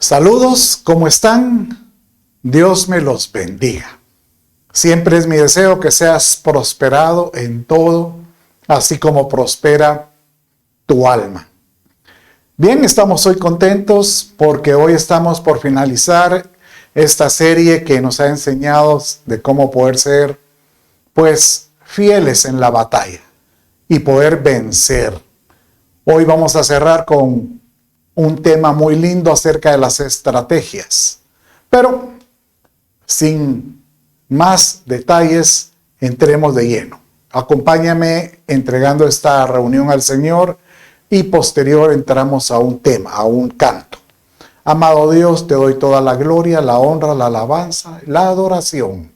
Saludos, ¿cómo están? Dios me los bendiga. Siempre es mi deseo que seas prosperado en todo, así como prospera tu alma. Bien, estamos hoy contentos porque hoy estamos por finalizar esta serie que nos ha enseñado de cómo poder ser, fieles en la batalla y poder vencer. Hoy vamos a cerrar con un tema muy lindo acerca de las estrategias. Pero sin más detalles, entremos de lleno. Acompáñame entregando esta reunión al Señor y posterior entramos a un tema, a un canto. Amado Dios, te doy toda la gloria, la honra, la alabanza, la adoración.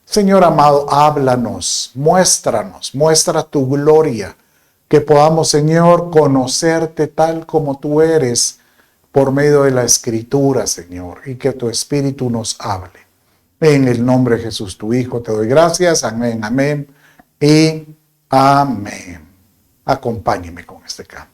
Señor amado, háblanos, muestra tu gloria, que podamos, Señor, conocerte tal como tú eres por medio de la Escritura, Señor, y que tu Espíritu nos hable. En el nombre de Jesús, tu Hijo, te doy gracias. Amén, amén y amén. Acompáñeme con este canto.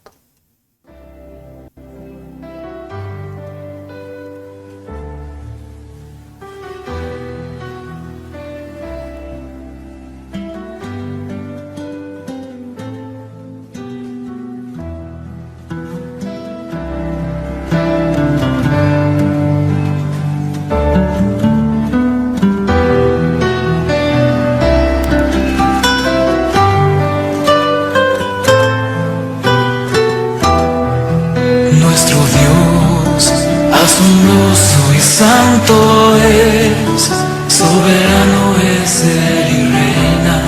Asombroso y santo es, soberano es Él y reina,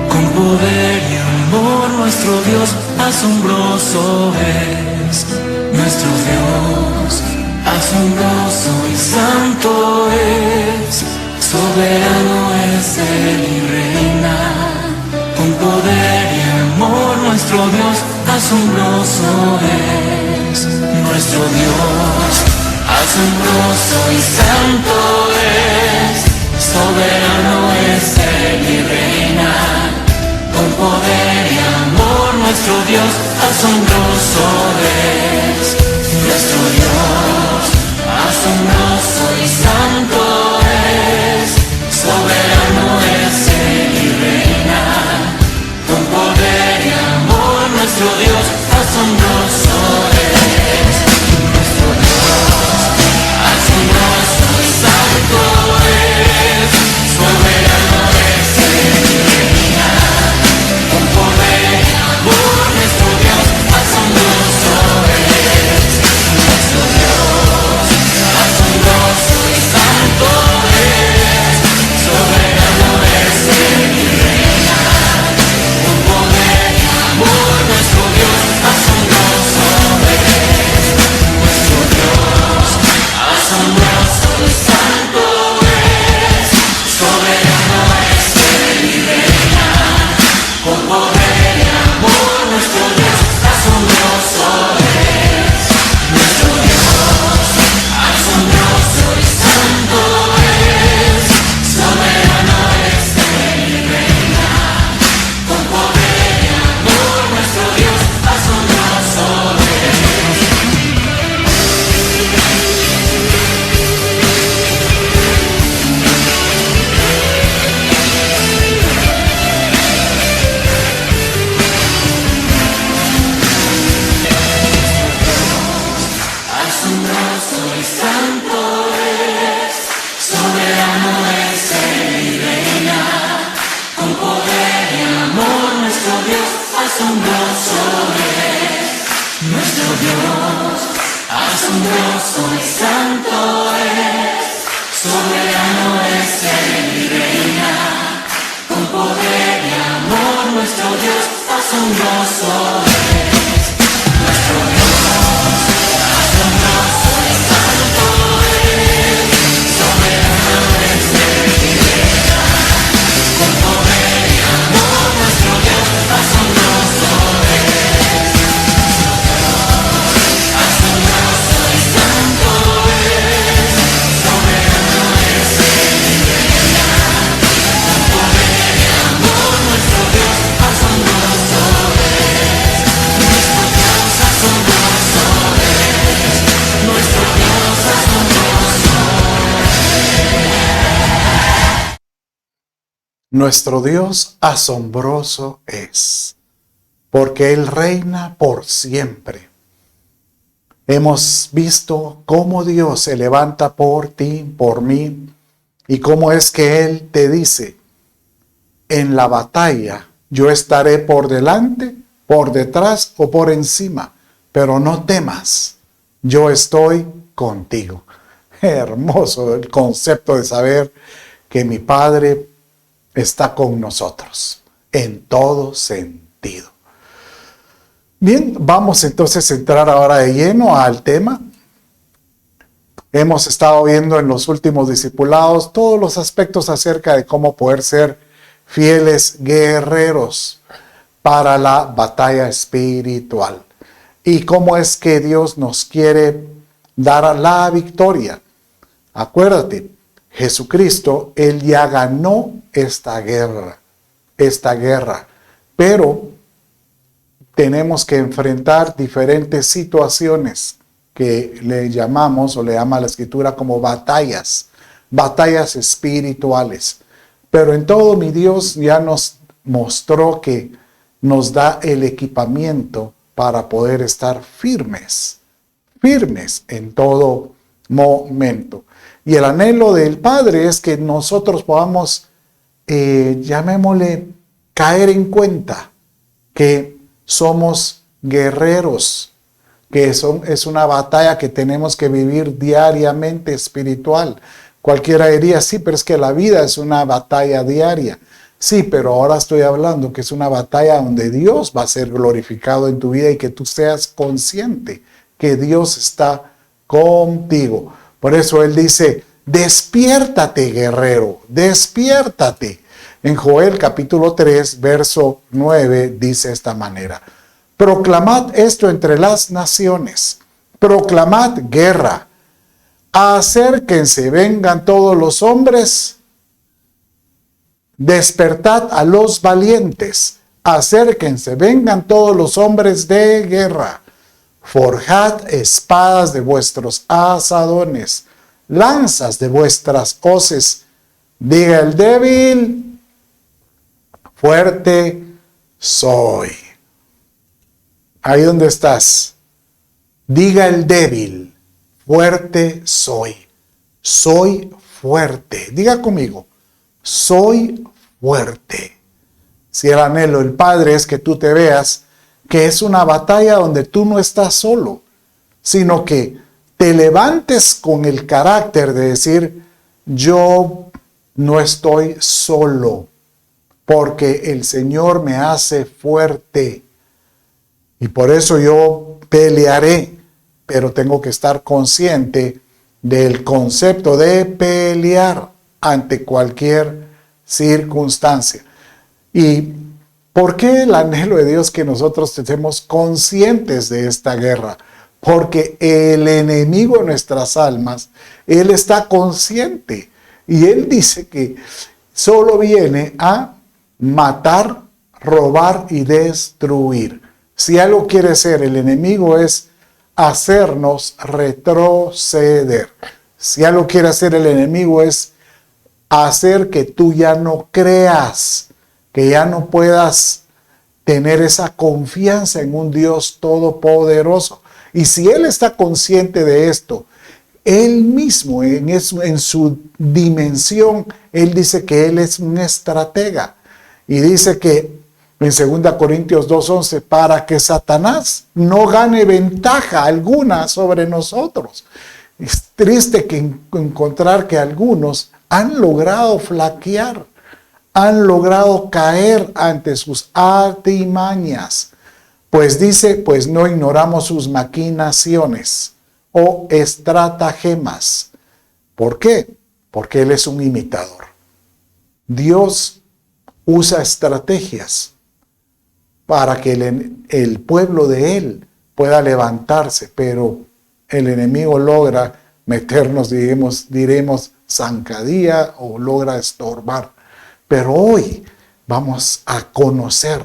con poder y amor nuestro Dios. Asombroso es nuestro Dios, asombroso y santo es, soberano es Él y reina, con poder y amor nuestro Dios. Asombroso es nuestro Dios, asombroso y santo es, soberano es Él y reina, con poder y amor nuestro Dios. Asombroso es nuestro Dios, asombroso y santo es, soberano es Él y reina, con poder y amor nuestro Dios. Asombroso es nuestro Dios, asombroso y santo es, soberano es Él y reina, con poder y amor nuestro Dios. Asombroso es nuestro Dios, asombroso y santo es, soberano es Él y reina, con poder y amor nuestro Dios. Asombroso es nuestro Dios, asombroso y santo es, soberano es Él y reina, con poder y amor nuestro Dios. Asombroso es nuestro Dios, asombroso y santo es, soberano es Él y reina, con poder y amor nuestro Dios. Asombroso asombroso y santo es, soberano es Él y reina, con poder y amor nuestro Dios. Asombroso es nuestro Dios, asombroso y santo es, soberano es Él y reina, con poder y amor nuestro Dios. Asombroso es nuestro Dios, asombroso y santo es, soberano es Él y reina, con poder y amor nuestro Dios. Asombroso es asombroso y santo es, soberano es Él y reina, con poder y amor nuestro Dios. Asombroso es Nuestro Dios asombroso es, porque Él reina por siempre. Hemos visto cómo Dios se levanta por ti, por mí, y cómo es que Él te dice, en la batalla yo estaré por delante, por detrás o por encima, pero no temas, yo estoy contigo. Hermoso el concepto de saber que mi Padre está con nosotros en todo sentido. Bien, vamos entonces a entrar ahora de lleno al tema. Hemos estado viendo en los últimos discipulados todos los aspectos acerca de cómo poder ser fieles guerreros para la batalla espiritual y cómo es que Dios nos quiere dar la victoria. Acuérdate, Jesucristo, Él ya ganó esta guerra, pero tenemos que enfrentar diferentes situaciones que le llamamos o le llama la Escritura como batallas espirituales. Pero en todo mi Dios ya nos mostró que nos da el equipamiento para poder estar firmes en todo momento. Y el anhelo del Padre es que nosotros podamos, llamémosle, caer en cuenta que somos guerreros, que es una batalla que tenemos que vivir diariamente espiritual. Cualquiera diría, sí, pero es que la vida es una batalla diaria. Sí, pero ahora estoy hablando que es una batalla donde Dios va a ser glorificado en tu vida y que tú seas consciente que Dios está contigo. Por eso Él dice, despiértate, guerrero, despiértate. En Joel capítulo 3, verso 9, dice de esta manera, proclamad esto entre las naciones, proclamad guerra, acérquense, vengan todos los hombres, despertad a los valientes, acérquense, vengan todos los hombres de guerra, forjad espadas de vuestros asadones, lanzas de vuestras hoces, diga el débil, fuerte soy. Ahí donde estás, diga el débil, fuerte soy. Soy fuerte. Diga conmigo, soy fuerte. Si el anhelo del Padre es que tú te veas que es una batalla donde tú no estás solo, sino que te levantes con el carácter de decir, yo no estoy solo, porque el Señor me hace fuerte. Y por eso yo pelearé, pero tengo que estar consciente del concepto de pelear ante cualquier circunstancia. ¿Y por qué el anhelo de Dios que nosotros estemos conscientes de esta guerra? Porque el enemigo de nuestras almas, él está consciente y él dice que solo viene a matar, robar y destruir. Si algo quiere ser el enemigo es hacernos retroceder. Si algo quiere hacer el enemigo es hacer que tú ya no creas, que ya no puedas tener esa confianza en un Dios todopoderoso. Y si él está consciente de esto, él mismo en su dimensión, él dice que él es un estratega. Y dice que en 2 Corintios 2:11, para que Satanás no gane ventaja alguna sobre nosotros. Es triste que encontrar que algunos han logrado flaquear, han logrado caer ante sus artimañas. Pues dice, pues no ignoramos sus maquinaciones o estratagemas. ¿Por qué? Porque Él es un imitador. Dios usa estrategias para que el pueblo de Él pueda levantarse, pero el enemigo logra meternos, diremos, zancadilla o logra estorbar. Pero hoy vamos a conocer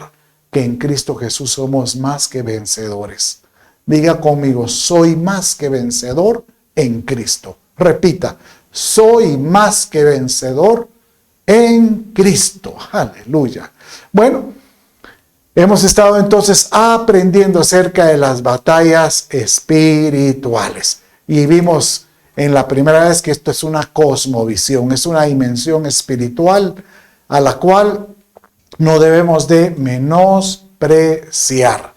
que en Cristo Jesús somos más que vencedores. Diga conmigo, soy más que vencedor en Cristo. Repita, soy más que vencedor en Cristo. Aleluya. Bueno, hemos estado entonces aprendiendo acerca de las batallas espirituales. Y vimos en la primera vez que esto es una cosmovisión, es una dimensión espiritual a la cual no debemos de menospreciar.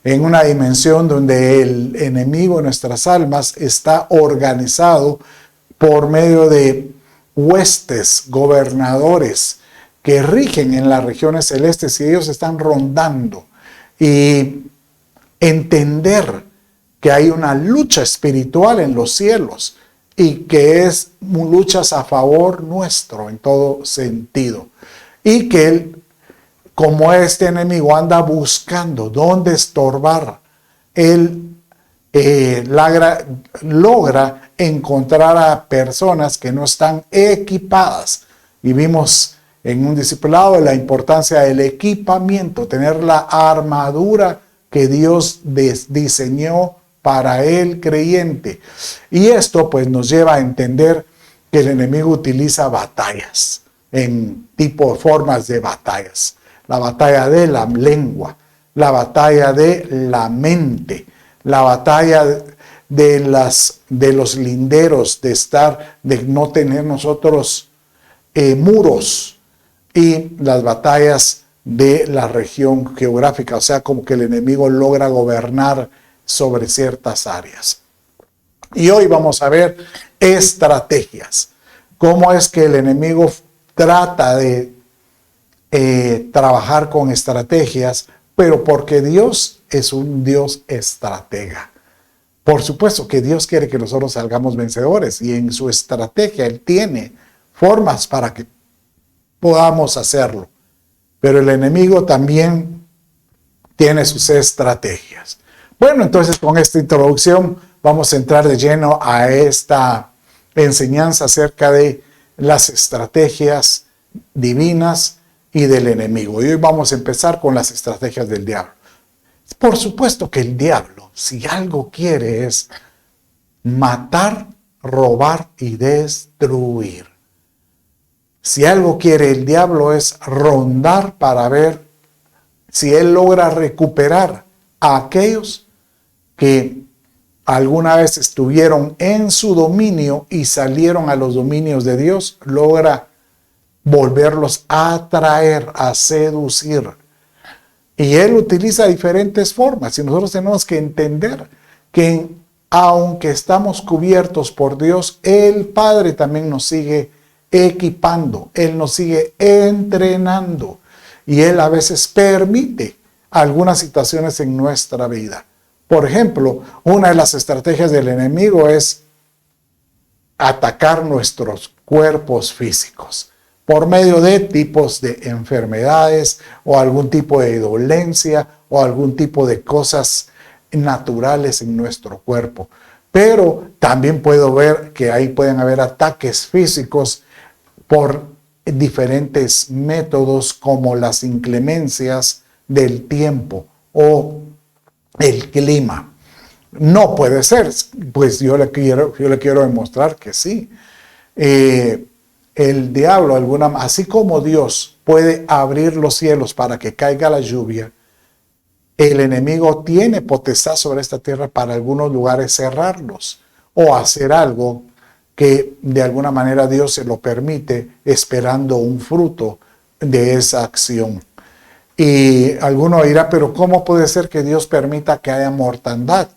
En una dimensión donde el enemigo de nuestras almas está organizado por medio de huestes, gobernadores que rigen en las regiones celestes y ellos están rondando. Y entender que hay una lucha espiritual en los cielos y que es luchas a favor nuestro en todo sentido. Y que él, como este enemigo anda buscando dónde estorbar, él logra encontrar a personas que no están equipadas. Y vimos en un discipulado la importancia del equipamiento, tener la armadura que Dios diseñó para el creyente. Y esto pues nos lleva a entender que el enemigo utiliza batallas en tipo de formas de batallas. La batalla de la lengua, la batalla de la mente, la batalla de los linderos, de no tener nosotros muros, y las batallas de la región geográfica, o sea, como que el enemigo logra gobernar sobre ciertas áreas. Y hoy vamos a ver estrategias. Cómo es que el enemigo trata de trabajar con estrategias, pero porque Dios es un Dios estratega. Por supuesto que Dios quiere que nosotros salgamos vencedores y en su estrategia Él tiene formas para que podamos hacerlo. Pero el enemigo también tiene sus estrategias. Bueno, entonces con esta introducción vamos a entrar de lleno a esta enseñanza acerca de las estrategias divinas y del enemigo. Y hoy vamos a empezar con las estrategias del diablo. Por supuesto que el diablo, si algo quiere, es matar, robar y destruir. Si algo quiere el diablo es rondar para ver si él logra recuperar a aquellos que alguna vez estuvieron en su dominio y salieron a los dominios de Dios, logra volverlos a atraer, a seducir. Y él utiliza diferentes formas y nosotros tenemos que entender que aunque estamos cubiertos por Dios, el Padre también nos sigue equipando, Él nos sigue entrenando y Él a veces permite algunas situaciones en nuestra vida. Por ejemplo, una de las estrategias del enemigo es atacar nuestros cuerpos físicos por medio de tipos de enfermedades o algún tipo de dolencia o algún tipo de cosas naturales en nuestro cuerpo. Pero también puedo ver que ahí pueden haber ataques físicos por diferentes métodos como las inclemencias del tiempo o el clima. No puede ser, pues yo le quiero demostrar que sí. El diablo, así como Dios puede abrir los cielos para que caiga la lluvia, el enemigo tiene potestad sobre esta tierra para algunos lugares cerrarlos o hacer algo que de alguna manera Dios se lo permite esperando un fruto de esa acción. Y alguno dirá, pero ¿cómo puede ser que Dios permita que haya mortandad?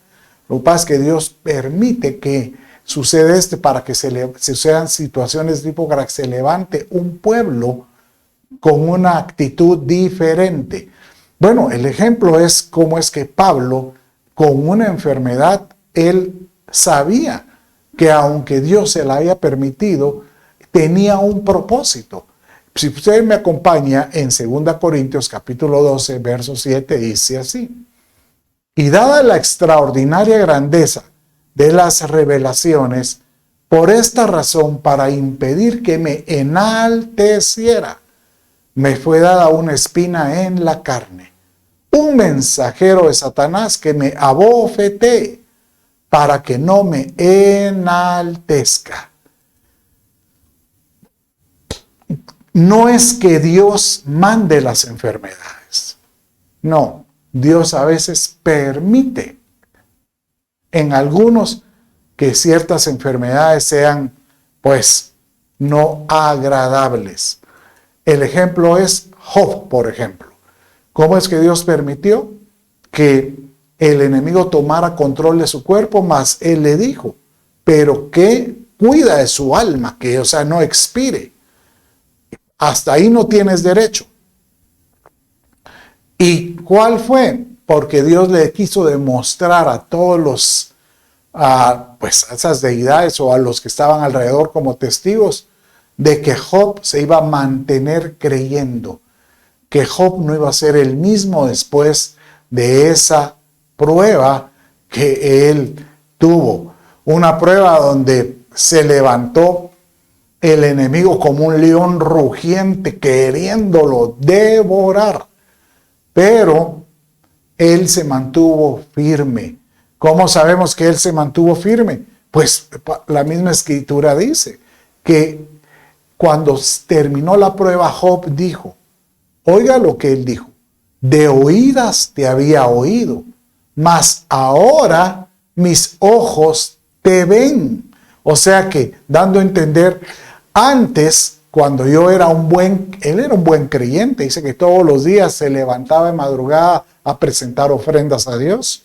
Lo que pasa es que Dios permite que suceda para que sucedan situaciones tipo para que se levante un pueblo con una actitud diferente. Bueno, el ejemplo es cómo es que Pablo, con una enfermedad, él sabía que aunque Dios se la haya permitido, tenía un propósito. Si usted me acompaña en 2 Corintios capítulo 12, verso 7, dice así: y dada la extraordinaria grandeza de las revelaciones, por esta razón, para impedir que me enalteciera, me fue dada una espina en la carne, un mensajero de Satanás que me abofetee, para que no me enaltezca. no es que Dios mande las enfermedades. No, Dios a veces permite en algunos que ciertas enfermedades sean, pues, no agradables. El ejemplo es Job, por ejemplo. ¿Cómo es que Dios permitió que el enemigo tomara control de su cuerpo? Mas él le dijo, pero que cuida de su alma, que, o sea, no expire. Hasta ahí no tienes derecho. ¿Y cuál fue? Porque Dios le quiso demostrar a todos los, pues a esas deidades o a los que estaban alrededor como testigos, de que Job se iba a mantener creyendo, que Job no iba a ser el mismo después de esa prueba que él tuvo. Una prueba donde se levantó el enemigo como un león rugiente queriéndolo devorar. Pero él se mantuvo firme. ¿Cómo sabemos que él se mantuvo firme? Pues la misma escritura dice que cuando terminó la prueba, Job dijo, oiga lo que él dijo, de oídas te había oído, mas ahora mis ojos te ven. O sea que, dando a entender, antes, cuando yo era él era un buen creyente, dice que todos los días se levantaba de madrugada a presentar ofrendas a Dios.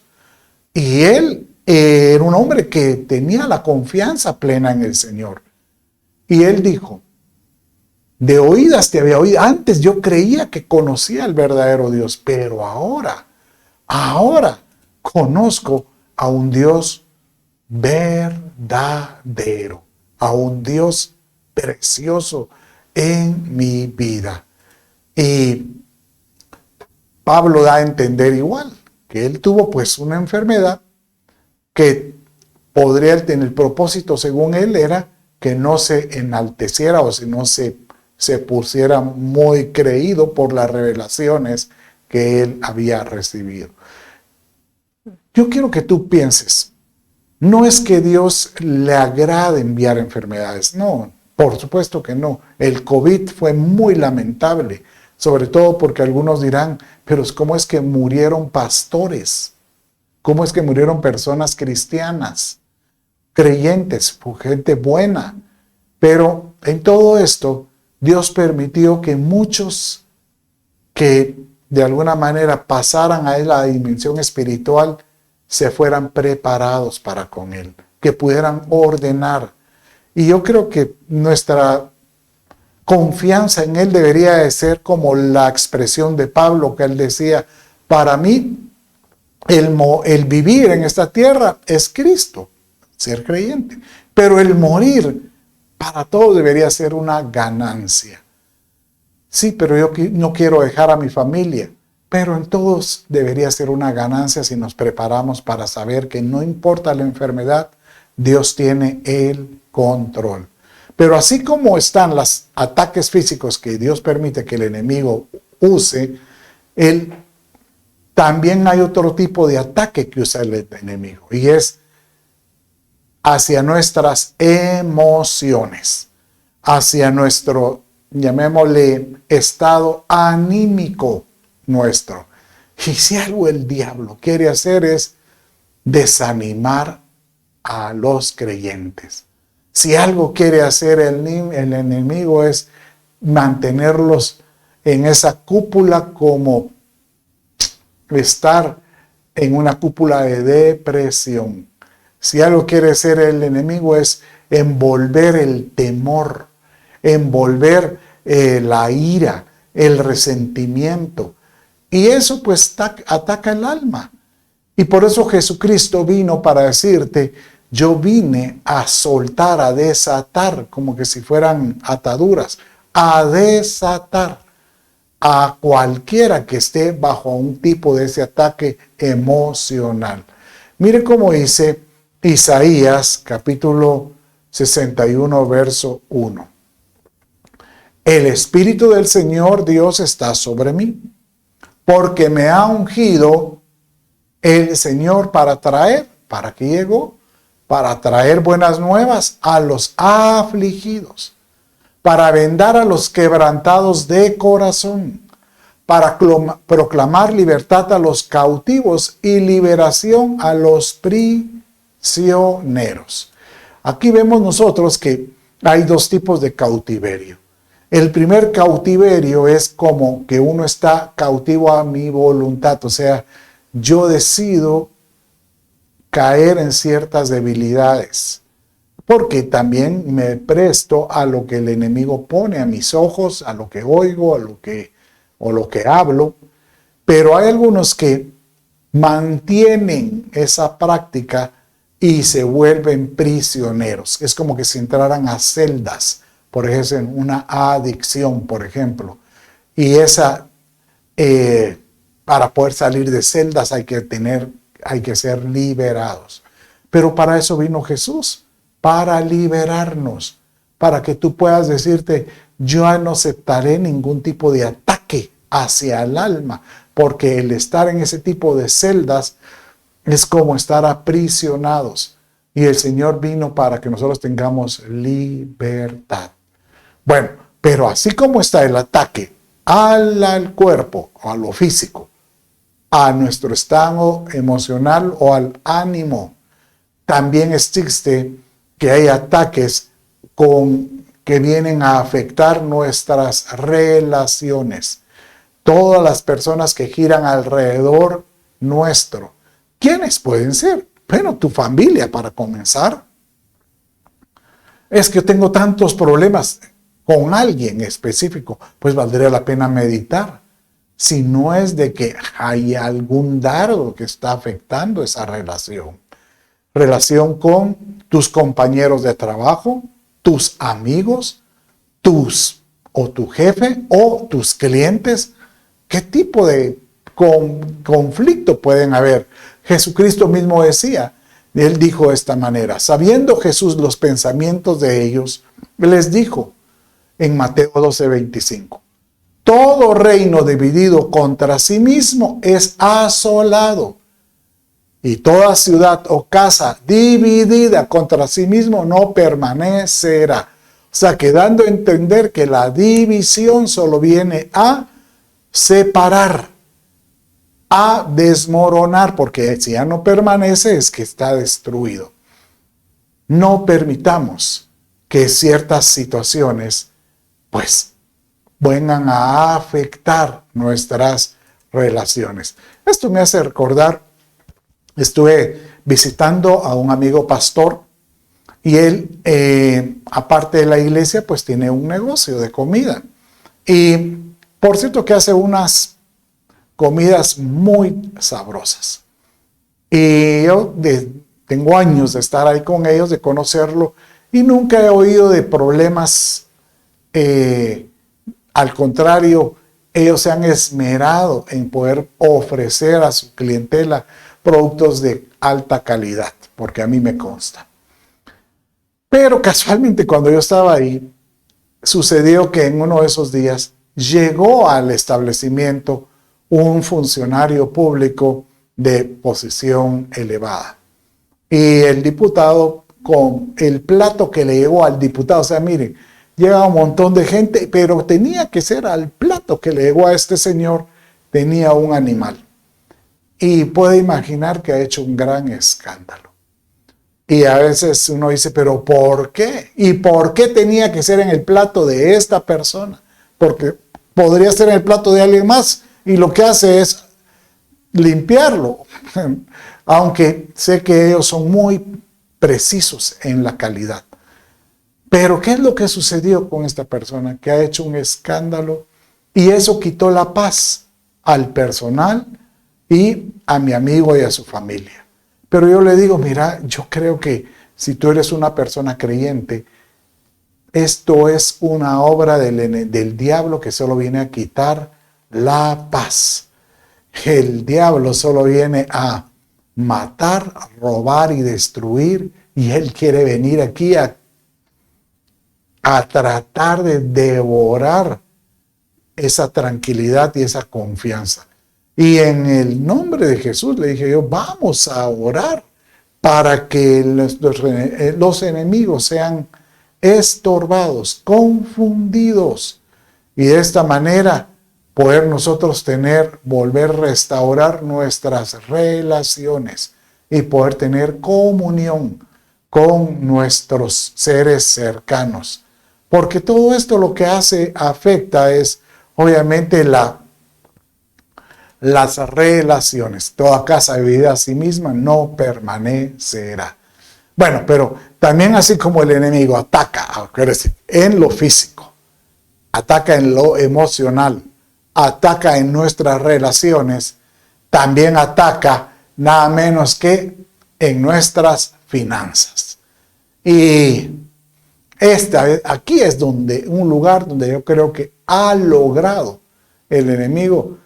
Y él era un hombre que tenía la confianza plena en el Señor. Y él dijo, de oídas te había oído. Antes yo creía que conocía al verdadero Dios, pero ahora conozco a un Dios verdadero, a un Dios precioso en mi vida. Y Pablo da a entender igual, que él tuvo pues una enfermedad que podría tener el propósito, según él, era que no se enalteciera o si no se pusiera muy creído por las revelaciones que él había recibido. Yo quiero que tú pienses, no es que Dios le agrade enviar enfermedades, no, por supuesto que no. El COVID fue muy lamentable, sobre todo porque algunos dirán, pero ¿cómo es que murieron pastores? ¿Cómo es que murieron personas cristianas, creyentes, gente buena? Pero en todo esto, Dios permitió que muchos que de alguna manera pasaran a la dimensión espiritual se fueran preparados para con Él, que pudieran ordenar. Y yo creo que nuestra confianza en Él debería de ser como la expresión de Pablo, que él decía, para mí el vivir en esta tierra es Cristo, ser creyente, pero el morir para todos debería ser una ganancia. Sí, pero yo no quiero dejar a mi familia, pero en todos debería ser una ganancia si nos preparamos para saber que no importa la enfermedad, Dios tiene el control. Pero así como están los ataques físicos que Dios permite que el enemigo use, también hay otro tipo de ataque que usa el enemigo, y es hacia nuestras emociones, hacia nuestro, llamémosle, estado anímico nuestro. Y si algo el diablo quiere hacer es desanimar a los creyentes. Si algo quiere hacer el enemigo es mantenerlos en esa cúpula, como estar en una cúpula de depresión. Si algo quiere hacer el enemigo es envolver el temor, envolver la ira, el resentimiento. Y eso pues ataca el alma. Y por eso Jesucristo vino para decirte, yo vine a soltar, a desatar, como que si fueran ataduras, a desatar a cualquiera que esté bajo un tipo de ese ataque emocional. Mire cómo dice Isaías capítulo 61, verso 1. El Espíritu del Señor Dios está sobre mí, porque me ha ungido el Señor para traer, ¿para qué llegó? Para traer buenas nuevas a los afligidos, para vendar a los quebrantados de corazón, para proclamar libertad a los cautivos y liberación a los prisioneros. Aquí vemos nosotros que hay dos tipos de cautiverio. El primer cautiverio es como que uno está cautivo a mi voluntad, o sea, yo decido caer en ciertas debilidades, porque también me presto a lo que el enemigo pone a mis ojos, a lo que oigo, a lo que hablo. Pero hay algunos que mantienen esa práctica y se vuelven prisioneros. Es como que si entraran a celdas, por ejemplo, en una adicción, por ejemplo. Y para poder salir de celdas hay que ser liberados. Pero para eso vino Jesús, para liberarnos, para que tú puedas decirte, yo no aceptaré ningún tipo de ataque hacia el alma, porque el estar en ese tipo de celdas es como estar aprisionados. Y el Señor vino para que nosotros tengamos libertad. Bueno, pero así como está el ataque al cuerpo o a lo físico, a nuestro estado emocional o al ánimo, también existe que hay ataques que vienen a afectar nuestras relaciones. Todas las personas que giran alrededor nuestro. ¿Quiénes pueden ser? Bueno, tu familia para comenzar. Es que yo tengo tantos problemas con alguien específico, pues valdría la pena meditar. Si no es de que hay algún dardo que está afectando esa relación. Relación con tus compañeros de trabajo, tus amigos, tu jefe o tus clientes. ¿Qué tipo de conflicto pueden haber? Jesucristo mismo decía, él dijo de esta manera, sabiendo Jesús los pensamientos de ellos, les dijo en Mateo 12:25, todo reino dividido contra sí mismo es asolado, y toda ciudad o casa dividida contra sí mismo no permanecerá. O sea, que dando a entender que la división solo viene a separar, a desmoronar, porque si ya no permanece es que está destruido. No permitamos que ciertas situaciones pues vengan a afectar nuestras relaciones. Esto me hace recordar, estuve visitando a un amigo pastor y él, aparte de la iglesia, pues tiene un negocio de comida. Y por cierto que hace unas comidas muy sabrosas. Y yo tengo años de estar ahí con ellos, de conocerlo, y nunca he oído de problemas. Al contrario, ellos se han esmerado en poder ofrecer a su clientela productos de alta calidad, porque a mí me consta. Pero casualmente cuando yo estaba ahí, sucedió que en uno de esos días llegó al establecimiento un funcionario público de posición elevada. Y el diputado, con el plato que le llegó al diputado, o sea, miren, llega un montón de gente, pero tenía que ser al plato que le llegó a este señor, tenía un animal. Y puede imaginar que ha hecho un gran escándalo. Y a veces uno dice, pero ¿por qué? ¿Y por qué tenía que ser en el plato de esta persona? Porque podría ser en el plato de alguien más y lo que hace es limpiarlo. Aunque sé que ellos son muy precisos en la calidad. Pero ¿qué es lo que sucedió con esta persona? Que ha hecho un escándalo y eso quitó la paz al personal y a mi amigo y a su familia. Pero yo le digo, mira, yo creo que si tú eres una persona creyente, esto es una obra del diablo que solo viene a quitar la paz. El diablo solo viene a matar, robar y destruir, y él quiere venir aquí a tratar de devorar esa tranquilidad y esa confianza. Y en el nombre de Jesús le dije yo, vamos a orar para que los enemigos sean estorbados, confundidos. Y de esta manera poder nosotros volver a restaurar nuestras relaciones y poder tener comunión con nuestros seres cercanos. Porque todo esto lo que afecta es obviamente las relaciones. Toda casa dividida a sí misma no permanecerá. Bueno, pero también así como el enemigo ataca, en lo físico, ataca en lo emocional, ataca en nuestras relaciones, también ataca nada menos que en nuestras finanzas. Y aquí es un lugar donde yo creo que ha logrado el enemigo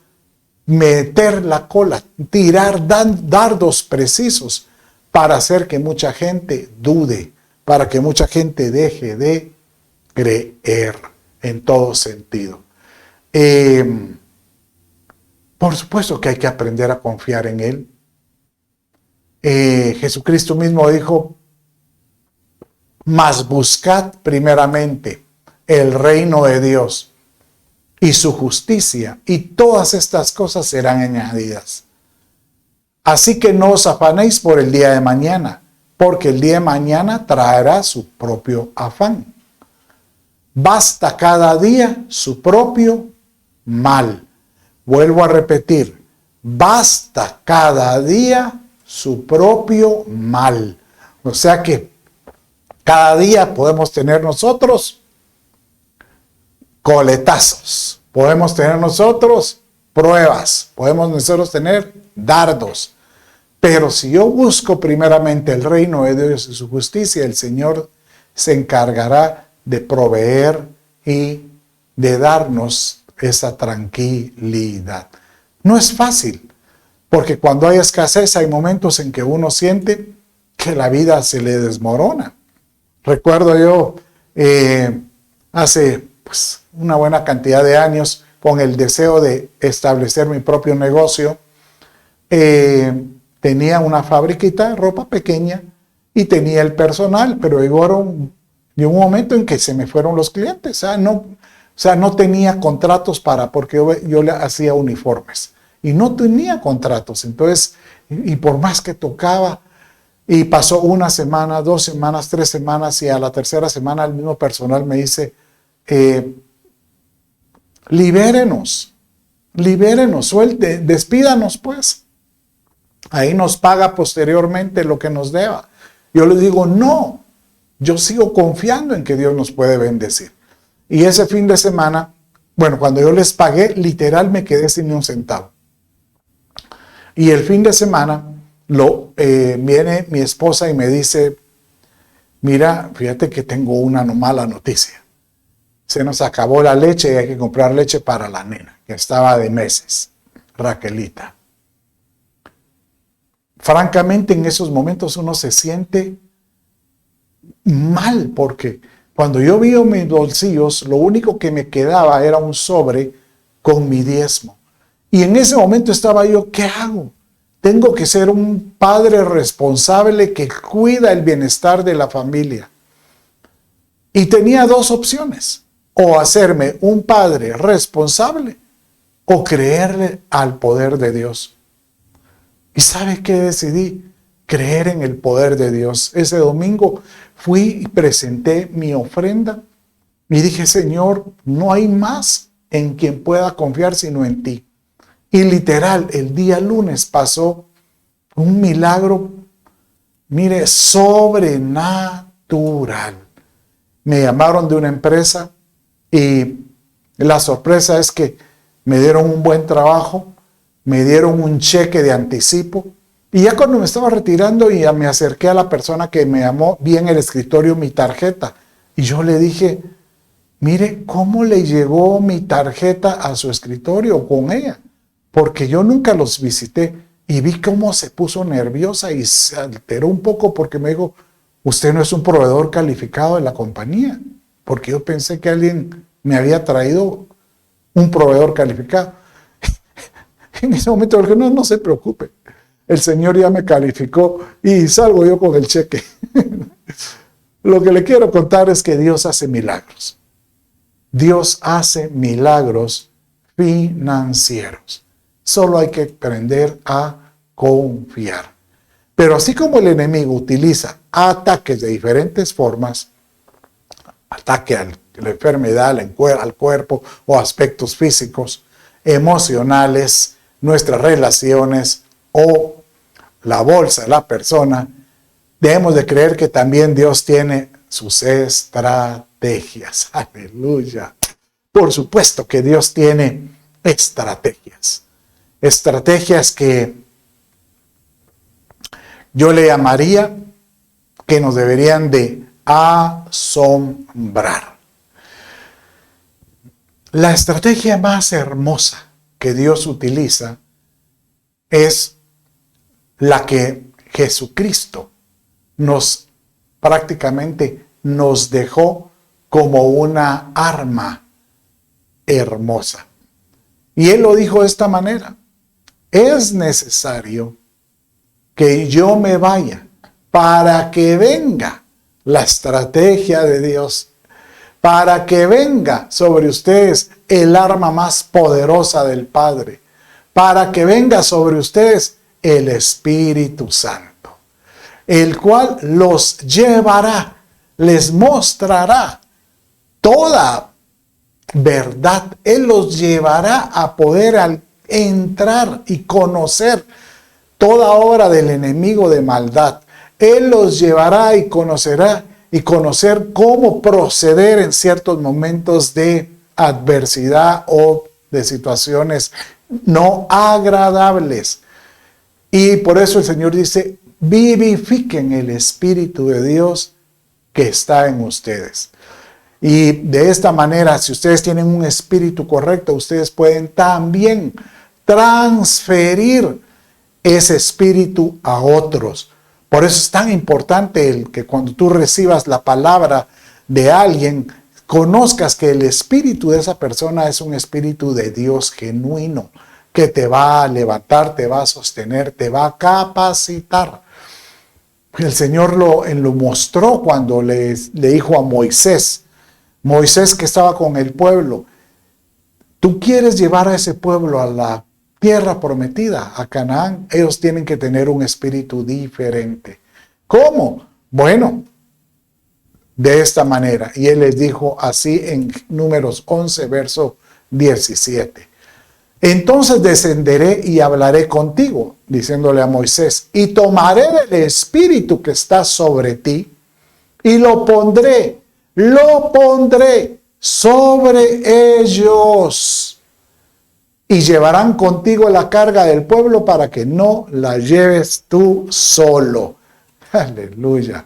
meter la cola, tirar dardos precisos para hacer que mucha gente dude, para que mucha gente deje de creer en todo sentido. Por supuesto que hay que aprender a confiar en Él. Jesucristo mismo dijo: mas buscad primeramente el reino de Dios y su justicia, y todas estas cosas serán añadidas. Así que no os afanéis por el día de mañana, porque el día de mañana traerá su propio afán. Basta cada día su propio mal. Vuelvo a repetir, basta cada día su propio mal. O sea que cada día podemos tener nosotros coletazos, podemos tener nosotros pruebas, podemos nosotros tener dardos. Pero si yo busco primeramente el reino de Dios y su justicia, el Señor se encargará de proveer y de darnos esa tranquilidad. No es fácil, porque cuando hay escasez hay momentos en que uno siente que la vida se le desmorona. Recuerdo yo hace una buena cantidad de años, con el deseo de establecer mi propio negocio, tenía una fabriquita de ropa pequeña y tenía el personal, pero llegó un momento en que se me fueron los clientes. O sea, no tenía contratos porque yo le hacía uniformes y no tenía contratos. Entonces, y por más que tocaba, y pasó una semana, 2 semanas, 3 semanas, y a la tercera semana el mismo personal me dice: libérenos, despídanos pues. Ahí nos paga posteriormente lo que nos deba. Yo le digo: no, yo sigo confiando en que Dios nos puede bendecir. Y ese fin de semana, cuando yo les pagué, literal me quedé sin ni un centavo. Y el fin de semana viene mi esposa y me dice: mira, fíjate que tengo una mala noticia. Se nos acabó la leche y hay que comprar leche para la nena, que estaba de meses, Raquelita. Francamente, en esos momentos uno se siente mal, porque cuando yo vi mis bolsillos, lo único que me quedaba era un sobre con mi diezmo. Y en ese momento estaba yo: ¿qué hago? Tengo que ser un padre responsable que cuida el bienestar de la familia. Y tenía 2 opciones: o hacerme un padre responsable o creerle al poder de Dios. ¿Y sabe qué decidí? Creer en el poder de Dios. Ese domingo fui y presenté mi ofrenda y dije: Señor, no hay más en quien pueda confiar sino en ti. Y literal, el día lunes pasó un milagro, mire, sobrenatural. Me llamaron de una empresa y la sorpresa es que me dieron un buen trabajo, me dieron un cheque de anticipo. Y ya cuando me estaba retirando y ya me acerqué a la persona que me llamó, vi en el escritorio mi tarjeta. Y yo le dije: mire, ¿cómo le llegó mi tarjeta a su escritorio con ella? Porque yo nunca los visité. Y vi cómo se puso nerviosa y se alteró un poco porque me dijo: usted no es un proveedor calificado de la compañía. Porque yo pensé que alguien me había traído un proveedor calificado. En ese momento le dije: no se preocupe. El Señor ya me calificó y salgo yo con el cheque. Lo que le quiero contar es que Dios hace milagros. Dios hace milagros financieros. Solo hay que aprender a confiar. Pero así como el enemigo utiliza ataques de diferentes formas, ataque a la enfermedad, al cuerpo o aspectos físicos, emocionales, nuestras relaciones o la bolsa de la persona, debemos de creer que también Dios tiene sus estrategias. Aleluya. Por supuesto que Dios tiene estrategias. Estrategias que yo le llamaría que nos deberían de asombrar. La estrategia más hermosa que Dios utiliza es la que Jesucristo prácticamente nos dejó como una arma hermosa. Y Él lo dijo de esta manera: es necesario que yo me vaya para que venga la estrategia de Dios, para que venga sobre ustedes el arma más poderosa del Padre, para que venga sobre ustedes el Espíritu Santo, el cual los llevará, les mostrará toda verdad. Él los llevará a poder entrar y conocer toda obra del enemigo de maldad. Él los llevará y conocerá y conocer cómo proceder en ciertos momentos de adversidad o de situaciones no agradables. Y por eso el Señor dice: vivifiquen el Espíritu de Dios que está en ustedes. Y de esta manera, si ustedes tienen un espíritu correcto, ustedes pueden también transferir ese espíritu a otros. Por eso es tan importante el que cuando tú recibas la palabra de alguien, conozcas que el espíritu de esa persona es un espíritu de Dios genuino, que te va a levantar, te va a sostener, te va a capacitar. El Señor lo mostró cuando le dijo a Moisés que estaba con el pueblo: tú quieres llevar a ese pueblo a la tierra prometida, a Canaán, ellos tienen que tener un espíritu diferente. ¿Cómo? Bueno, de esta manera. Y Él les dijo así en Números 11, verso 17. Entonces descenderé y hablaré contigo, diciéndole a Moisés, y tomaré del espíritu que está sobre ti y lo pondré sobre ellos. Y llevarán contigo la carga del pueblo para que no la lleves tú solo. Aleluya.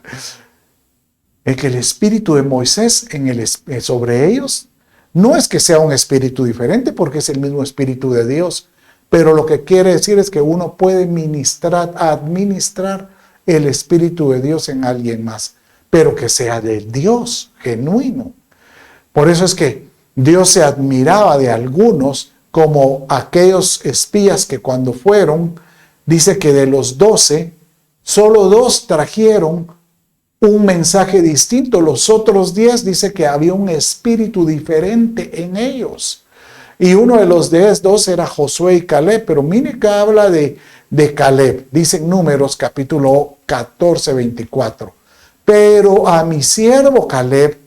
Es que el espíritu de Moisés sobre ellos no es que sea un espíritu diferente, porque es el mismo espíritu de Dios. Pero lo que quiere decir es que uno puede administrar el espíritu de Dios en alguien más, pero que sea de Dios genuino. Por eso es que Dios se admiraba de algunos, como aquellos espías que cuando fueron, dice que de los 12, solo 2 trajeron un mensaje distinto. Los otros 10 dice que había un espíritu diferente en ellos. Y uno de los 2 era Josué y Caleb, pero mire que habla de Caleb. Dice en Números capítulo 14, 24. Pero a mi siervo Caleb,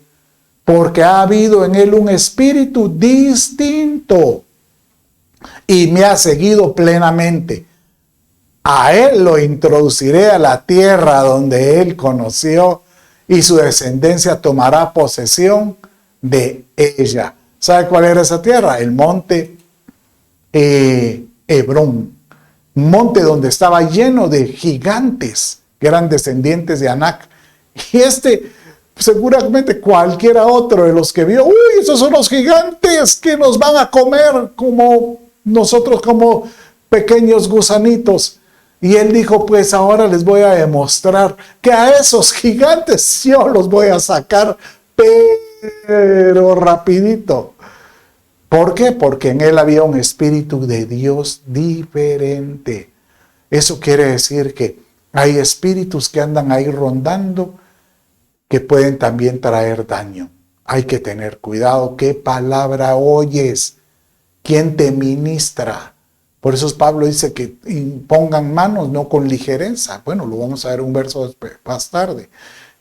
porque ha habido en él un espíritu distinto y me ha seguido plenamente. A él lo introduciré a la tierra donde él conoció, y su descendencia tomará posesión de ella. ¿Sabe cuál era esa tierra? El monte Hebrón. Un monte donde estaba lleno de gigantes que eran descendientes de Anac. Y seguramente cualquiera otro de los que vio, uy, esos son los gigantes que nos van a comer como nosotros, como pequeños gusanitos. Y él dijo, pues ahora les voy a demostrar que a esos gigantes yo los voy a sacar, pero rapidito. ¿Por qué? Porque en él había un espíritu de Dios diferente. Eso quiere decir que hay espíritus que andan ahí rondando que pueden también traer daño. Hay que tener cuidado. ¿Qué palabra oyes? ¿Quién te ministra? Por eso Pablo dice que impongan manos, no con ligereza. Bueno, lo vamos a ver un verso más tarde.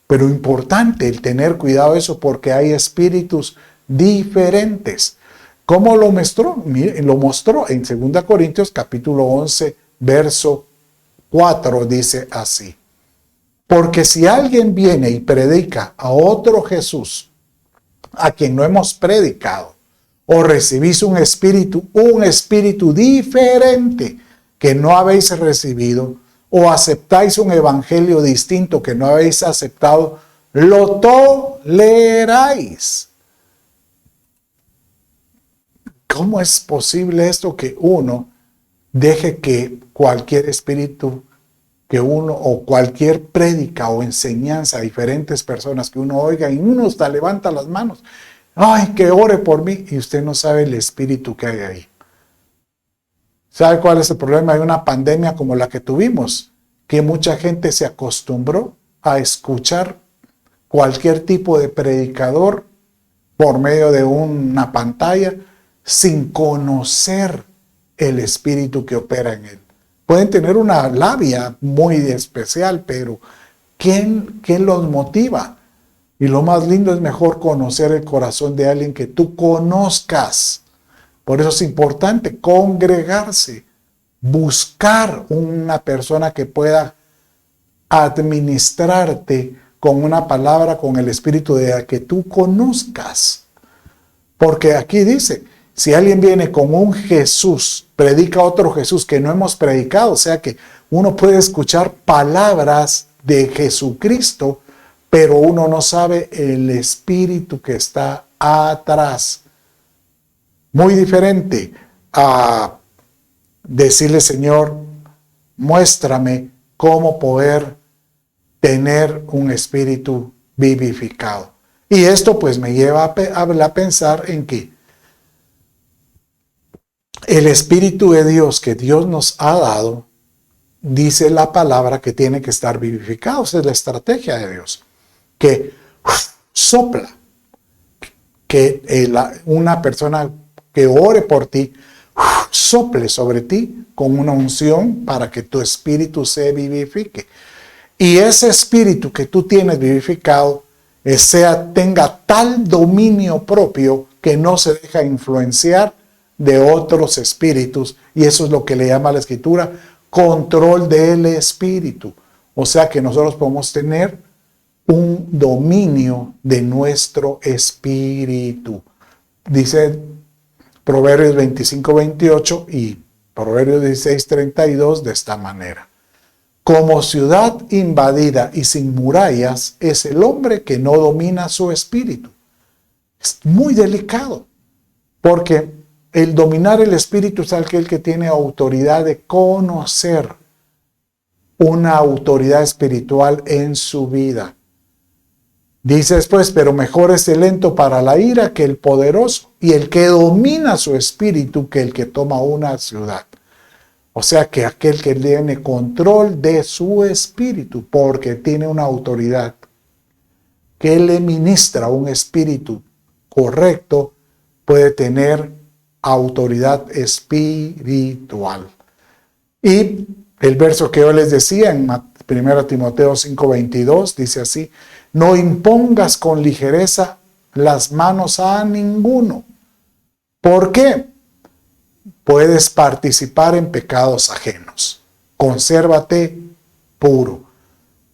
Pero importante el tener cuidado de eso, porque hay espíritus diferentes. ¿Cómo lo mostró? Miren, lo mostró en 2 Corintios capítulo 11, verso 4, dice así. Porque si alguien viene y predica a otro Jesús, a quien no hemos predicado, o recibís un espíritu diferente que no habéis recibido, o aceptáis un evangelio distinto que no habéis aceptado, lo toleráis. ¿Cómo es posible esto que uno deje que cualquier espíritu que uno, o cualquier prédica o enseñanza a diferentes personas que uno oiga, y uno hasta levanta las manos, ay, que ore por mí, y usted no sabe el espíritu que hay ahí? ¿Sabe cuál es el problema? Hay una pandemia como la que tuvimos, que mucha gente se acostumbró a escuchar cualquier tipo de predicador por medio de una pantalla sin conocer el espíritu que opera en él. Pueden tener una labia muy especial, pero ¿quién los motiva? Y lo más lindo es mejor conocer el corazón de alguien que tú conozcas. Por eso es importante congregarse, buscar una persona que pueda administrarte con una palabra, con el espíritu de la que tú conozcas. Porque aquí dice, si alguien viene con un Jesús, predica otro Jesús que no hemos predicado, o sea que uno puede escuchar palabras de Jesucristo, pero uno no sabe el espíritu que está atrás. Muy diferente a decirle, Señor, muéstrame cómo poder tener un espíritu vivificado. Y esto pues me lleva a pensar en que el Espíritu de Dios que Dios nos ha dado, dice la palabra que tiene que estar vivificado. Esa es la estrategia de Dios. Que sopla. Que una persona que ore por ti, sople sobre ti con una unción para que tu espíritu se vivifique. Y ese espíritu que tú tienes vivificado, tenga tal dominio propio que no se deja influenciar de otros espíritus, y eso es lo que le llama a la Escritura control del espíritu. O sea que nosotros podemos tener un dominio de nuestro espíritu. Dice Proverbios 25:28 y Proverbios 16:32 de esta manera. Como ciudad invadida y sin murallas es el hombre que no domina su espíritu. Es muy delicado, porque el dominar el espíritu es aquel que tiene autoridad de conocer una autoridad espiritual en su vida. Dice después, pero mejor es el lento para la ira que el poderoso, y el que domina su espíritu que el que toma una ciudad. O sea que aquel que tiene control de su espíritu, porque tiene una autoridad que le ministra un espíritu correcto, puede tener autoridad espiritual. Y el verso que yo les decía en 1 Timoteo 5:22 dice así: no impongas con ligereza las manos a ninguno. ¿Por qué? Puedes participar en pecados ajenos. Consérvate puro.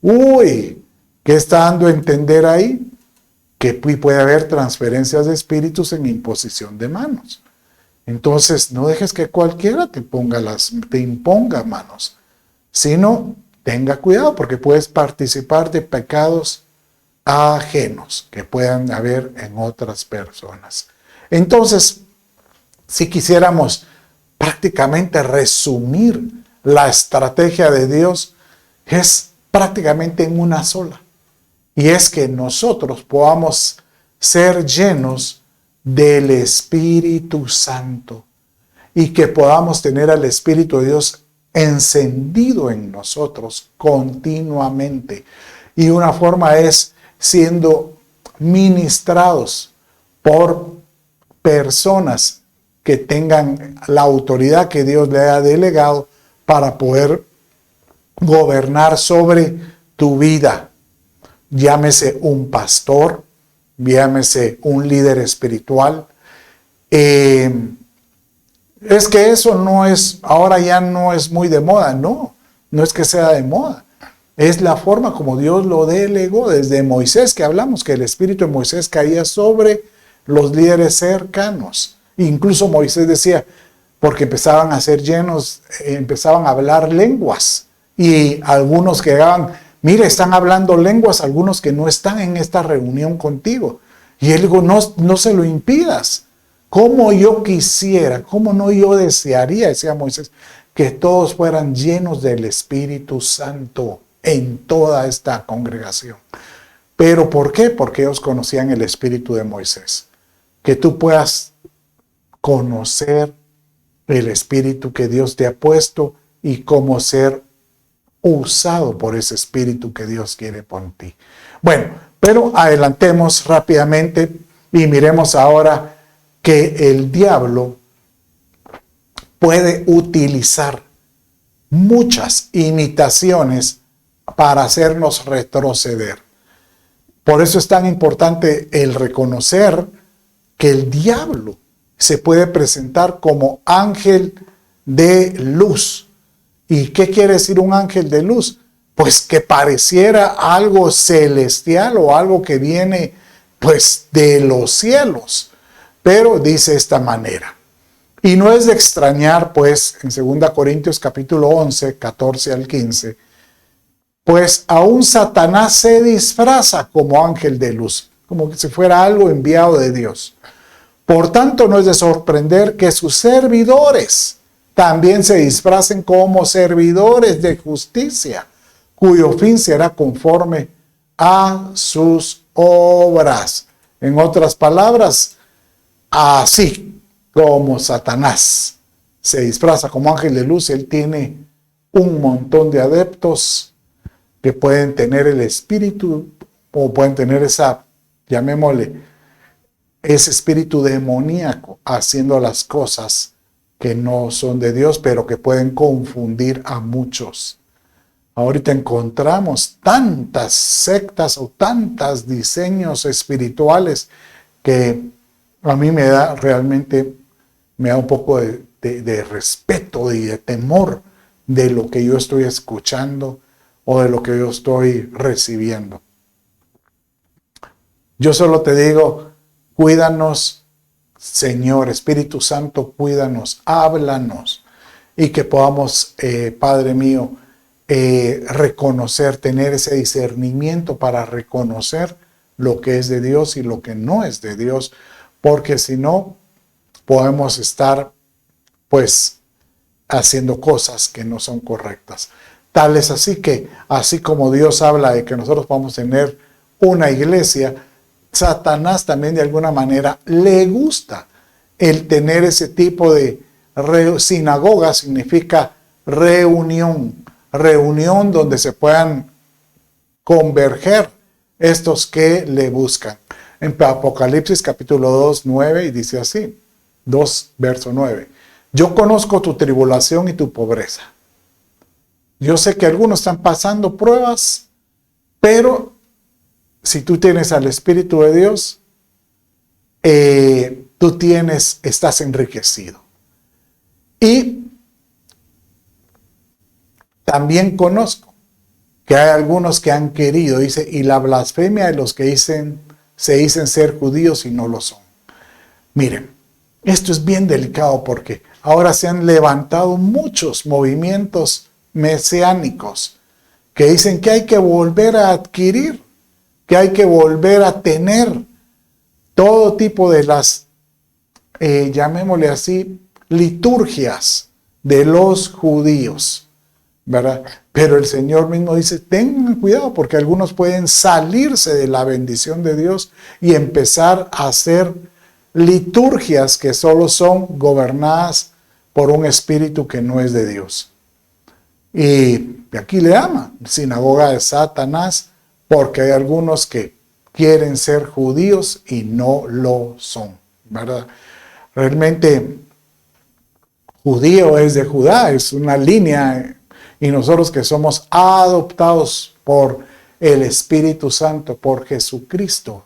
Uy, ¿qué está dando a entender ahí? Que puede haber transferencias de espíritus en imposición de manos. Entonces, no dejes que cualquiera te imponga manos, sino tenga cuidado, porque puedes participar de pecados ajenos que puedan haber en otras personas. Entonces, si quisiéramos prácticamente resumir la estrategia de Dios, es prácticamente en una sola. Y es que nosotros podamos ser llenos del Espíritu Santo y que podamos tener al Espíritu de Dios encendido en nosotros continuamente. Y una forma es siendo ministrados por personas que tengan la autoridad que Dios le ha delegado para poder gobernar sobre tu vida. Llámese un pastor, llámese un líder espiritual. Es que eso no es, ahora ya no es muy de moda. No, no es que sea de moda. Es la forma como Dios lo delegó desde Moisés, que hablamos que el espíritu de Moisés caía sobre los líderes cercanos. Incluso Moisés decía, porque empezaban a ser llenos, empezaban a hablar lenguas. Y algunos que llegaban, mire, están hablando lenguas, algunos que no están en esta reunión contigo. Y él dijo, no se lo impidas. Como yo quisiera, como no yo desearía, decía Moisés, que todos fueran llenos del Espíritu Santo en toda esta congregación. ¿Pero por qué? Porque ellos conocían el espíritu de Moisés. Que tú puedas conocer el espíritu que Dios te ha puesto y cómo ser usado por ese espíritu que Dios quiere por ti. Bueno, pero adelantemos rápidamente y miremos ahora que el diablo puede utilizar muchas imitaciones para hacernos retroceder. Por eso es tan importante el reconocer que el diablo se puede presentar como ángel de luz. ¿Y qué quiere decir un ángel de luz? Pues que pareciera algo celestial o algo que viene pues de los cielos. Pero dice esta manera. Y no es de extrañar pues en 2 Corintios capítulo 11, 14 al 15, pues aún Satanás se disfraza como ángel de luz, como que si fuera algo enviado de Dios. Por tanto, no es de sorprender que sus servidores también se disfracen como servidores de justicia, cuyo fin será conforme a sus obras. En otras palabras, así como Satanás se disfraza como ángel de luz, él tiene un montón de adeptos que pueden tener el espíritu o pueden tener esa, llamémosle, ese espíritu demoníaco haciendo las cosas que no son de Dios, pero que pueden confundir a muchos. Ahorita encontramos tantas sectas o tantos diseños espirituales que a mí me da realmente, me da un poco de respeto y de temor de lo que yo estoy escuchando o de lo que yo estoy recibiendo. Yo solo te digo, cuídanos, Señor, Espíritu Santo, cuídanos, háblanos y que podamos, Padre mío, reconocer, tener ese discernimiento para reconocer lo que es de Dios y lo que no es de Dios, porque si no, podemos estar, pues, haciendo cosas que no son correctas. Tal es así que, así como Dios habla de que nosotros podamos tener una iglesia, Satanás también de alguna manera le gusta el tener ese tipo de sinagoga, significa reunión donde se puedan converger estos que le buscan. En Apocalipsis capítulo 2, 9, y dice así, 2, verso 9. Yo conozco tu tribulación y tu pobreza. Yo sé que algunos están pasando pruebas, pero si tú tienes al Espíritu de Dios, estás enriquecido. Y también conozco que hay algunos que han querido, dice, y la blasfemia de los que se dicen ser judíos y no lo son. Miren, esto es bien delicado porque ahora se han levantado muchos movimientos mesiánicos que dicen que hay que volver a adquirir, que hay que volver a tener todo tipo de las, llamémosle así, liturgias de los judíos, ¿verdad? Pero el Señor mismo dice, tengan cuidado porque algunos pueden salirse de la bendición de Dios y empezar a hacer liturgias que solo son gobernadas por un espíritu que no es de Dios. Y aquí le llama sinagoga de Satanás porque hay algunos que quieren ser judíos y no lo son, ¿verdad? Realmente judío es de Judá, es una línea, y nosotros que somos adoptados por el Espíritu Santo, por Jesucristo,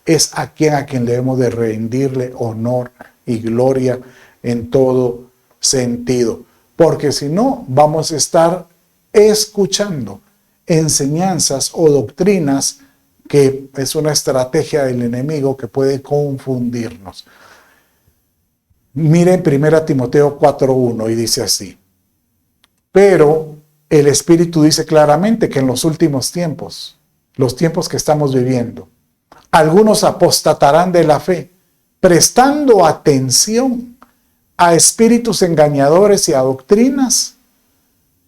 es a quien debemos de rendirle honor y gloria en todo sentido. Porque si no, vamos a estar escuchando enseñanzas o doctrinas que es una estrategia del enemigo que puede confundirnos. Miren 1 Timoteo 4:1 y dice así: pero el Espíritu dice claramente que en los últimos tiempos, los tiempos que estamos viviendo, algunos apostatarán de la fe, prestando atención a espíritus engañadores y a doctrinas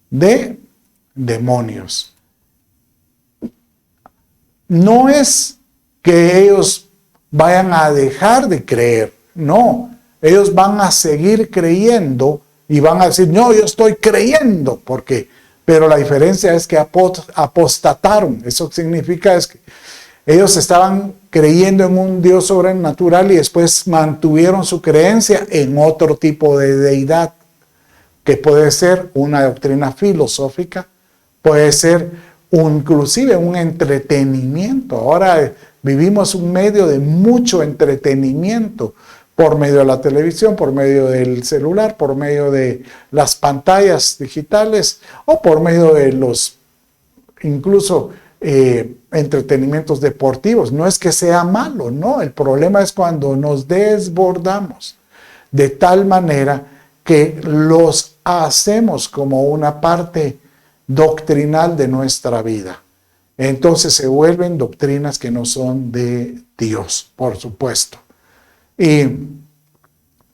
de demonios. No es que ellos vayan a dejar de creer, no, ellos van a seguir creyendo y van a decir, no, yo estoy creyendo, pero la diferencia es que apostataron. Eso significa es que ellos estaban creyendo en un Dios sobrenatural y después mantuvieron su creencia en otro tipo de deidad, que puede ser una doctrina filosófica, puede ser inclusive un entretenimiento. Ahora vivimos un medio de mucho entretenimiento por medio de la televisión, por medio del celular, por medio de las pantallas digitales o por medio de los incluso entretenimientos deportivos. No es que sea malo, no. El problema es cuando nos desbordamos de tal manera que los hacemos como una parte doctrinal de nuestra vida. Entonces se vuelven doctrinas que no son de Dios, por supuesto. Y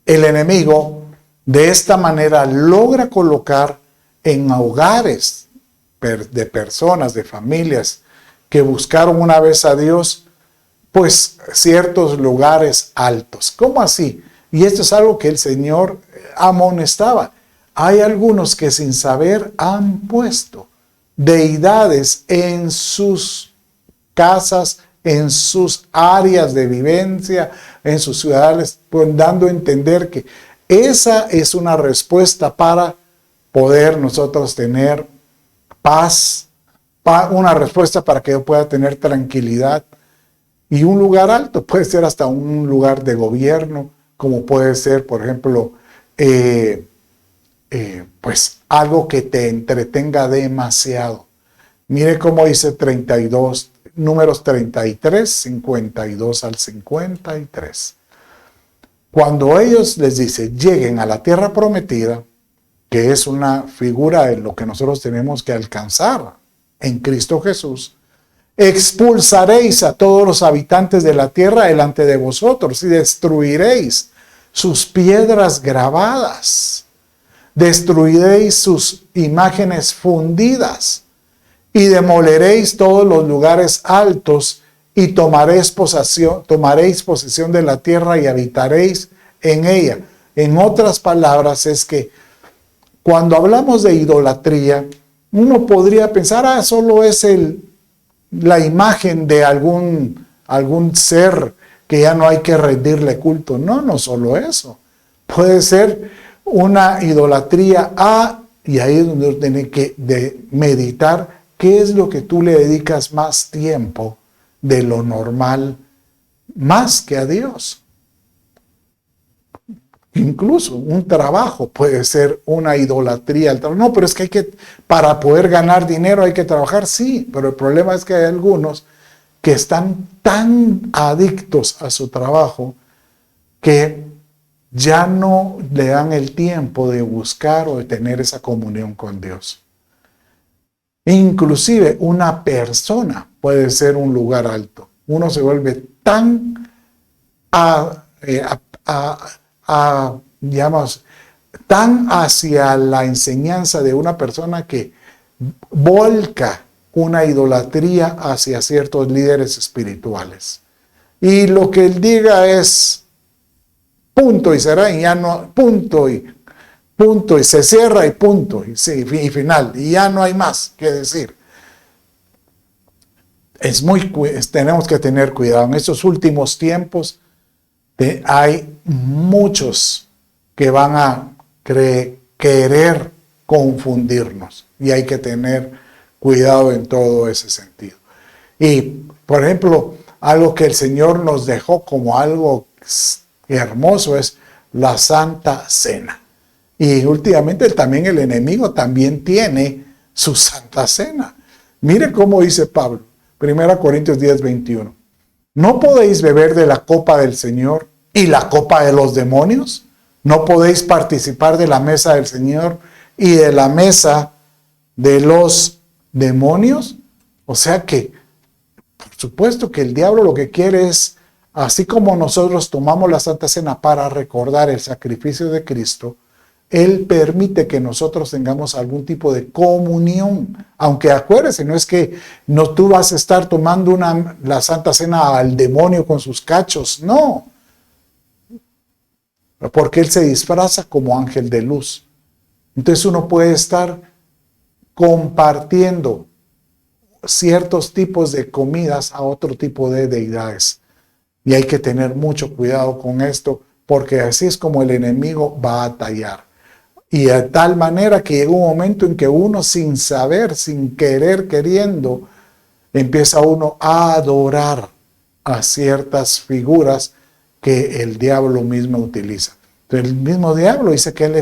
el enemigo de esta manera logra colocar en hogares de personas, de familias que buscaron una vez a Dios, pues ciertos lugares altos. ¿Cómo así? Y esto es algo que el Señor amonestaba. Hay algunos que sin saber han puesto deidades en sus casas, en sus áreas de vivencia, en sus ciudades, pues dando a entender que esa es una respuesta para poder nosotros tener paz, una respuesta para que yo pueda tener tranquilidad. Y un lugar alto puede ser hasta un lugar de gobierno, como puede ser, por ejemplo, pues algo que te entretenga demasiado. Mire cómo dice 32, números 33, 52 al 53. Cuando ellos les dice, lleguen a la tierra prometida, que es una figura de lo que nosotros tenemos que alcanzar en Cristo Jesús, expulsaréis a todos los habitantes de la tierra delante de vosotros y destruiréis sus piedras grabadas, destruiréis sus imágenes fundidas y demoleréis todos los lugares altos y tomaréis posesión de la tierra y habitaréis en ella. En otras palabras, es que cuando hablamos de idolatría, uno podría pensar, solo es la imagen de algún ser que ya no hay que rendirle culto. No, no solo eso. Puede ser una idolatría y ahí es donde uno tiene que meditar qué es lo que tú le dedicas más tiempo de lo normal, más que a Dios. Incluso un trabajo puede ser una idolatría. No, pero es que para poder ganar dinero hay que trabajar, sí, pero el problema es que hay algunos que están tan adictos a su trabajo que ya no le dan el tiempo de buscar o de tener esa comunión con Dios. Inclusive una persona puede ser un lugar alto. Uno se vuelve tan digamos, tan hacia la enseñanza de una persona que volca una idolatría hacia ciertos líderes espirituales. Y lo que él diga es punto y será, y ya no, punto y se cierra y punto, y final, y ya no hay más que decir. tenemos que tener cuidado. En estos últimos tiempos hay muchos que van a querer confundirnos y hay que tener cuidado en todo ese sentido. Y, por ejemplo, algo que el Señor nos dejó como algo hermoso es la Santa Cena. Y últimamente también el enemigo también tiene su Santa Cena. Mire cómo dice Pablo, 1 Corintios 10, 21. ¿No podéis beber de la copa del Señor y la copa de los demonios? ¿No podéis participar de la mesa del Señor y de la mesa de los demonios? O sea que, por supuesto que el diablo lo que quiere es, así como nosotros tomamos la Santa Cena para recordar el sacrificio de Cristo, Él permite que nosotros tengamos algún tipo de comunión. Aunque acuérdense, no es que no tú vas a estar tomando la Santa Cena al demonio con sus cachos, no. Porque Él se disfraza como ángel de luz. Entonces uno puede estar compartiendo ciertos tipos de comidas a otro tipo de deidades. Y hay que tener mucho cuidado con esto, porque así es como el enemigo va a tallar. Y de tal manera que llega un momento en que uno sin saber, sin querer, queriendo, empieza uno a adorar a ciertas figuras que el diablo mismo utiliza. Entonces, el mismo diablo dice que él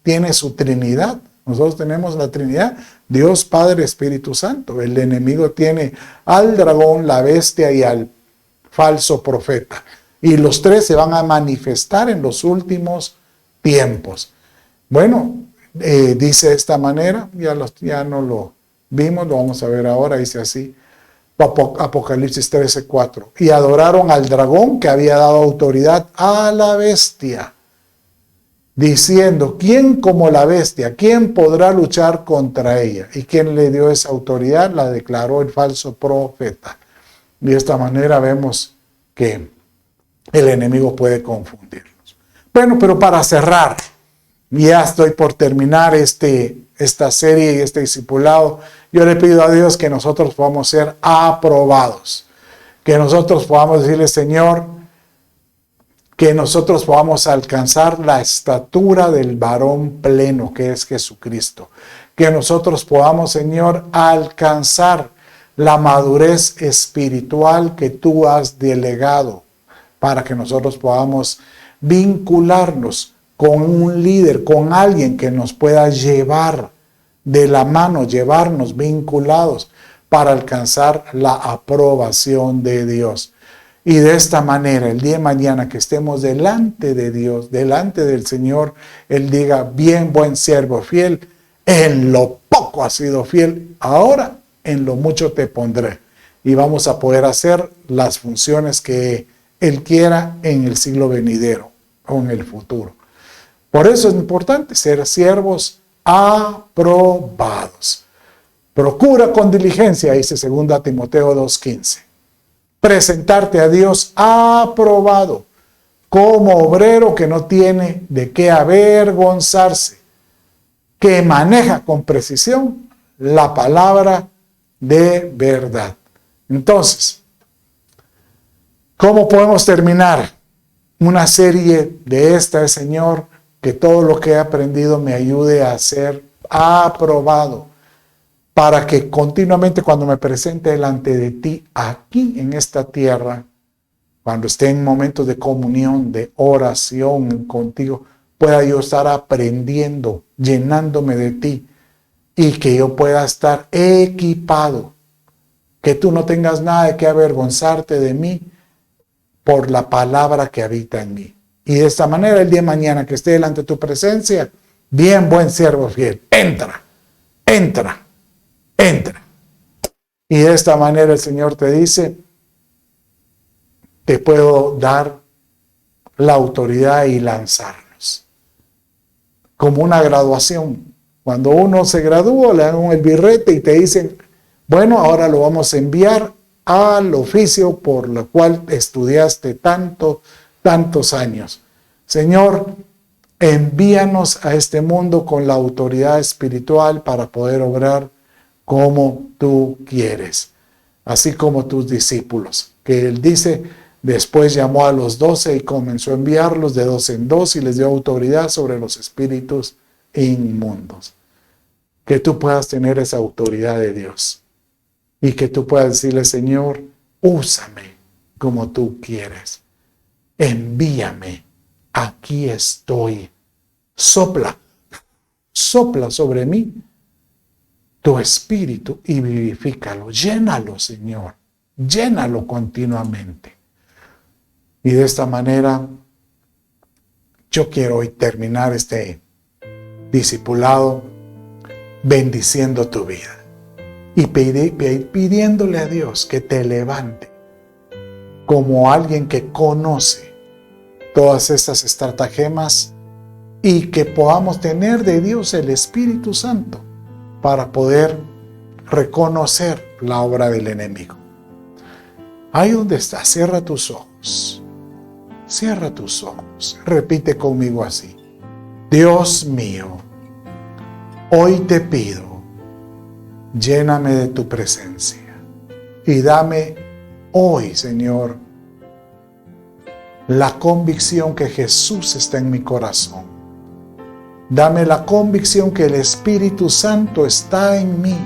tiene su Trinidad. Nosotros tenemos la Trinidad, Dios, Padre, Espíritu Santo. El enemigo tiene al dragón, la bestia y al falso profeta. Y los tres se van a manifestar en los últimos tiempos. Bueno, dice de esta manera, ya no lo vimos, lo vamos a ver ahora, dice así, Apocalipsis 13:4. Y adoraron al dragón que había dado autoridad a la bestia, diciendo, ¿quién como la bestia? ¿Quién podrá luchar contra ella? ¿Y quién le dio esa autoridad? La declaró el falso profeta. Y de esta manera vemos que el enemigo puede confundirnos. Bueno, pero para cerrar, ya estoy por terminar esta serie y este discipulado. Yo le pido a Dios que nosotros podamos ser aprobados. Que nosotros podamos decirle, Señor, que nosotros podamos alcanzar la estatura del varón pleno, que es Jesucristo. Que nosotros podamos, Señor, alcanzar la madurez espiritual que tú has delegado para que nosotros podamos vincularnos con un líder, con alguien que nos pueda llevar de la mano, llevarnos vinculados para alcanzar la aprobación de Dios. Y de esta manera, el día de mañana que estemos delante de Dios, delante del Señor, Él diga, bien, buen siervo fiel, en lo poco has sido fiel, ahora en lo mucho te pondré. Y vamos a poder hacer las funciones que Él quiera en el siglo venidero o en el futuro. Por eso es importante ser siervos aprobados. Procura con diligencia, dice 2 Timoteo 2:15. Presentarte a Dios aprobado, como obrero que no tiene de qué avergonzarse, que maneja con precisión la palabra de verdad. Entonces, ¿cómo podemos terminar una serie de esta, Señor? Que todo lo que he aprendido me ayude a ser aprobado, para que continuamente cuando me presente delante de ti, aquí en esta tierra, cuando esté en momentos de comunión, de oración contigo, pueda yo estar aprendiendo, llenándome de ti, y que yo pueda estar equipado, que tú no tengas nada de que avergonzarte de mí por la palabra que habita en mí. Y de esta manera, el día de mañana que esté delante de tu presencia, bien, buen siervo fiel, entra, entra, entra. Y de esta manera el Señor te dice, te puedo dar la autoridad y lanzarnos. Como una graduación. Cuando uno se gradúa, le dan el birrete y te dicen, bueno, ahora lo vamos a enviar al oficio por lo cual estudiaste tantos años. Señor, envíanos a este mundo con la autoridad espiritual para poder obrar como tú quieres. así como tus discípulos, que Él dice, después llamó a los 12 y comenzó a enviarlos de 2 en 2 y les dio autoridad sobre los espíritus inmundos. Que tú puedas tener esa autoridad de Dios y que tú puedas decirle, Señor, úsame como tú quieres. Envíame, aquí estoy. Sopla sobre mí tu espíritu y vivifícalo. Llénalo, Señor. Llénalo continuamente. Y de esta manera, yo quiero hoy terminar este discipulado bendiciendo tu vida y pidiéndole a Dios que te levante como alguien que conoce todas estas estratagemas y que podamos tener de Dios el Espíritu Santo para poder reconocer la obra del enemigo. Ahí donde estás, cierra tus ojos. Cierra tus ojos. Repite conmigo así. Dios mío, hoy te pido, lléname de tu presencia y dame hoy, Señor, la convicción que Jesús está en mi corazón. Dame la convicción que el Espíritu Santo está en mí.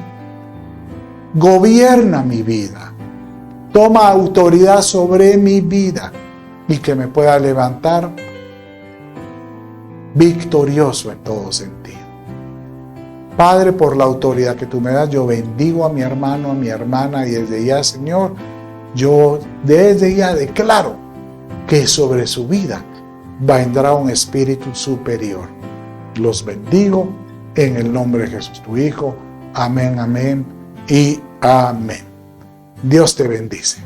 Gobierna mi vida. Toma autoridad sobre mi vida y que me pueda levantar victorioso en todo sentido. Padre, por la autoridad que tú me das, yo bendigo a mi hermano, a mi hermana, y desde ya, Señor, yo desde ya declaro que sobre su vida vendrá un espíritu superior. Los bendigo en el nombre de Jesús, tu Hijo. Amén, amén y amén. Dios te bendice.